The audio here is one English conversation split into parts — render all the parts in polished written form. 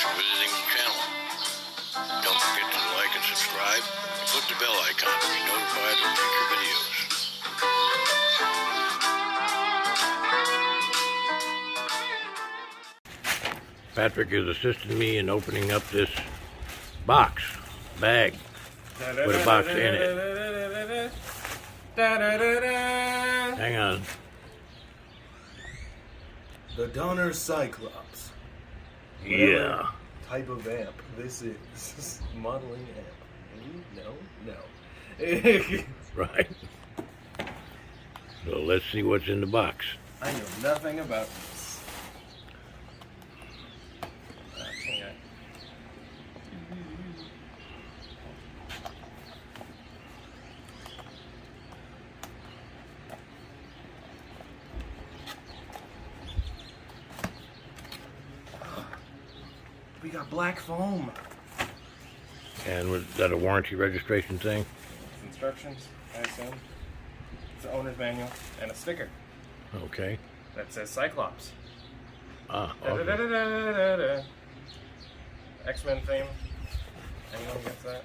for visiting the channel. Don't forget to like and subscribe and click the bell icon to be notified of future videos. Patrick is assisting me in opening up this bag with a box in it. Hang on. The Donner Cyclops. Yeah. Type of amp this is. Modeling amp. No. Right. So let's see what's in the box. I know nothing about this. We got black foam. And was that a warranty registration thing? It's instructions, I assume. It's the owner's manual and a sticker Okay. that says Cyclops. Okay. X-Men theme. Anyone gets that?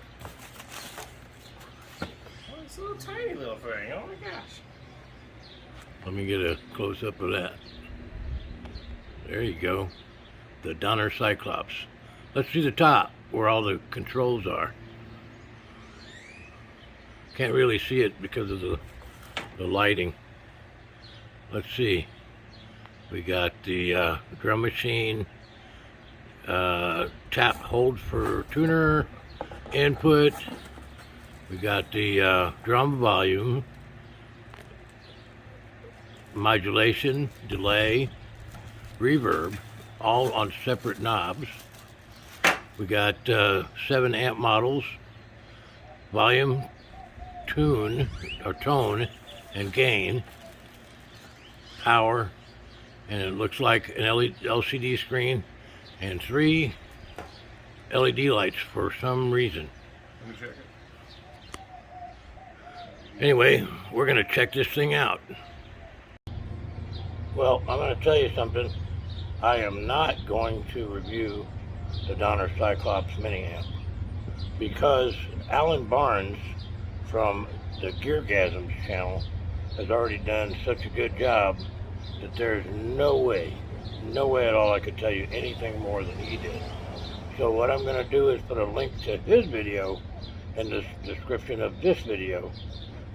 Oh, it's a little tiny little thing. Oh my gosh. Let me get a close-up of that. There you go. The Donner Cyclops. Let's see the top, where all the controls are. Can't really see it because of the lighting. Let's see. We got the drum machine, tap hold for tuner, input. We got the drum volume, modulation, delay, reverb, all on separate knobs. We got 7 amp models, volume, tone, and gain, power, and it looks like an LCD screen and 3 LED lights for some reason. Let me check it. Anyway, we're going to check this thing out. Well, I'm going to tell you something. I am not going to review the Donner Cyclops mini amp because Alan Barnes from the Geargasms channel has already done such a good job that there's no way at all I could tell you anything more than he did. So what I'm going to do is put a link to his video in the description of this video,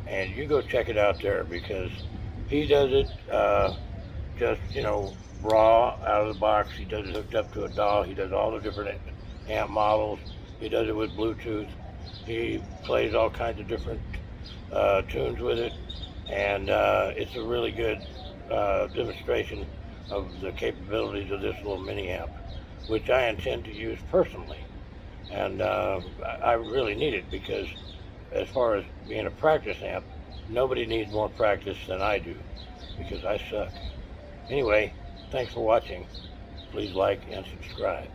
and you go check it out there because he does it just, raw out of the box. He does it hooked up to a DAW. He does all the different amp models. He does it with Bluetooth. He plays all kinds of different tunes with it, and it's a really good demonstration of the capabilities of this little mini amp, which I intend to use personally. And I really need it because as far as being a practice amp, nobody needs more practice than I do because I suck. Anyway, thanks for watching. Please like and subscribe.